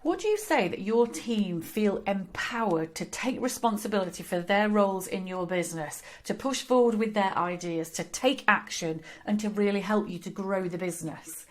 Would you say that your team feel empowered to take responsibility for their roles in your business, to push forward with their ideas, to take action, and to really help you to grow the business?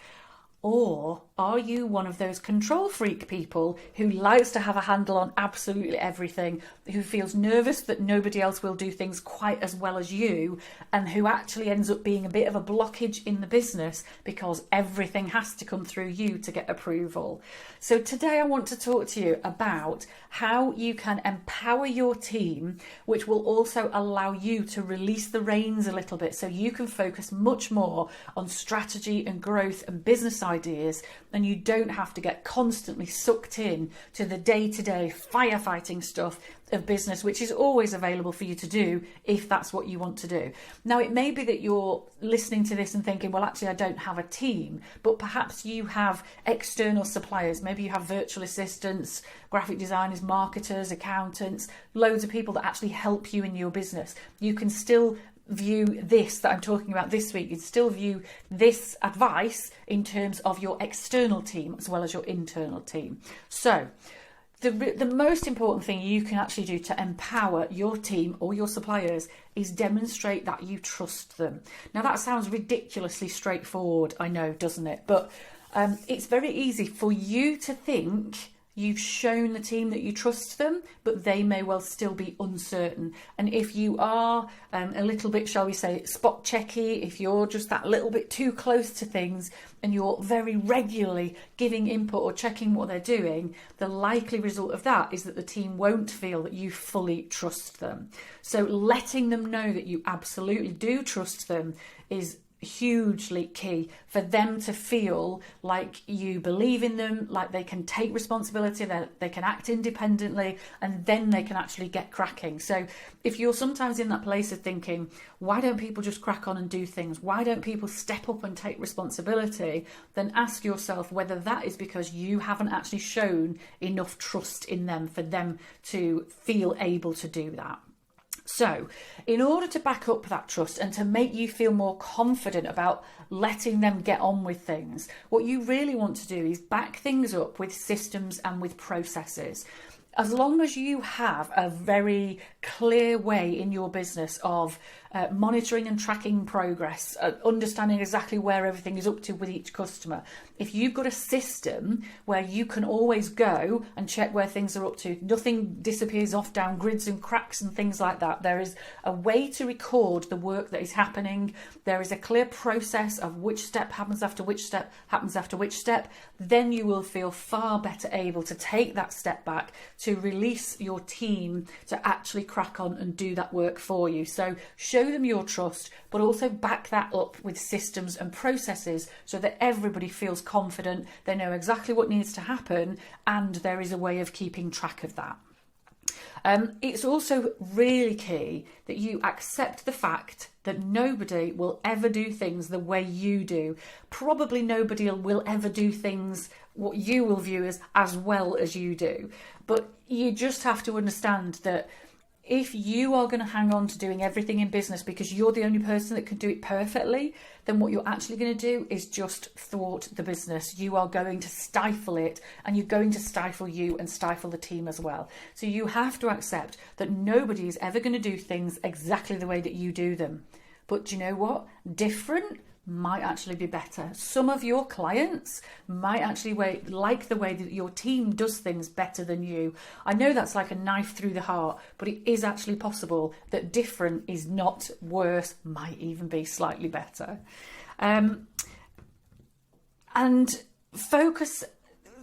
Or are you one of those control freak people who likes to have a handle on absolutely everything, who feels nervous that nobody else will do things quite as well as you, and who actually ends up being a bit of a blockage in the business because everything has to come through you to get approval? So today I want to talk to you about how you can empower your team, which will also allow you to release the reins a little bit so you can focus much more on strategy and growth and business ideas, and you don't have to get constantly sucked in to the day-to-day firefighting stuff of business, which is always available for you to do if that's what you want to do. Now, it may be that you're listening to this and thinking, well, actually, I don't have a team, but perhaps you have external suppliers. Maybe you have virtual assistants, graphic designers, marketers, accountants, loads of people that actually help you in your business. You can still view this that I'm talking about this week, you'd still view this advice in terms of your external team as well as your internal team. So the most important thing you can actually do to empower your team or your suppliers is demonstrate that you trust them. Now that sounds ridiculously straightforward, I know, doesn't it? But it's very easy for you to think you've shown the team that you trust them, but they may well still be uncertain. And if you are a little bit, shall we say, spot checky, if you're just that little bit too close to things and you're very regularly giving input or checking what they're doing, the likely result of that is that the team won't feel that you fully trust them. So letting them know that you absolutely do trust them is hugely key for them to feel like you believe in them, like they can take responsibility, that they can act independently, and then they can actually get cracking. So if you're sometimes in that place of thinking, why don't people just crack on and do things? Why don't people step up and take responsibility? Then ask yourself whether that is because you haven't actually shown enough trust in them for them to feel able to do that. So in order to back up that trust and to make you feel more confident about letting them get on with things, what you really want to do is back things up with systems and with processes. As long as you have a very clear way in your business of monitoring and tracking progress, understanding exactly where everything is up to with each customer, if you've got a system where you can always go and check where things are up to, nothing disappears off down grids and cracks and things like that. There is a way to record the work that is happening. There is a clear process of which step happens after which step happens after which step. Then you will feel far better able to take that step back, to release your team to actually crack on and do that work for you. So show them your trust, but also back that up with systems and processes so that everybody feels confident, they know exactly what needs to happen, and there is a way of keeping track of that. It's also really key that you accept the fact that nobody will ever do things the way you do. Probably nobody will ever do things what you will view as well as you do. But you just have to understand that if you are going to hang on to doing everything in business because you're the only person that can do it perfectly, then what you're actually going to do is just thwart the business. You are going to stifle it, and you're going to stifle you and stifle the team as well. So you have to accept that nobody is ever going to do things exactly the way that you do them. But do you know what? Different might actually be better. Some of your clients might actually like the way that your team does things better than you. I know that's like a knife through the heart, but it is actually possible that different is not worse, might even be slightly better. And focus.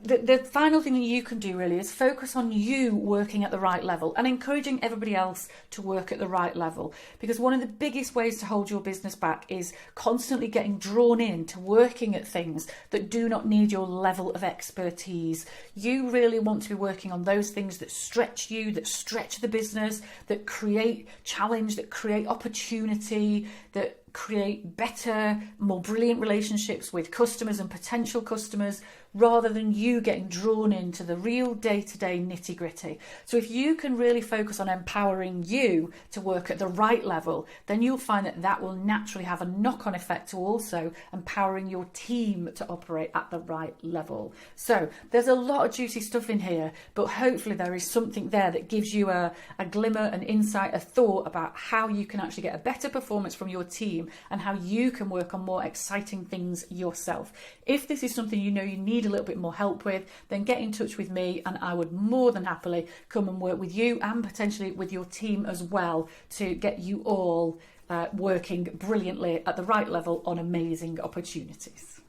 The final thing that you can do really is focus on you working at the right level and encouraging everybody else to work at the right level. Because one of the biggest ways to hold your business back is constantly getting drawn in to working at things that do not need your level of expertise. You really want to be working on those things that stretch you, that stretch the business, that create challenge, that create opportunity, that create better, more brilliant relationships with customers and potential customers, rather than you getting drawn into the real day-to-day nitty-gritty. So if you can really focus on empowering you to work at the right level, then you'll find that that will naturally have a knock-on effect to also empowering your team to operate at the right level. So there's a lot of juicy stuff in here, but hopefully there is something there that gives you a glimmer, an insight, a thought about how you can actually get a better performance from your team and how you can work on more exciting things yourself. If this is something you know you need a little bit more help with, then get in touch with me and I would more than happily come and work with you and potentially with your team as well to get you all working brilliantly at the right level on amazing opportunities.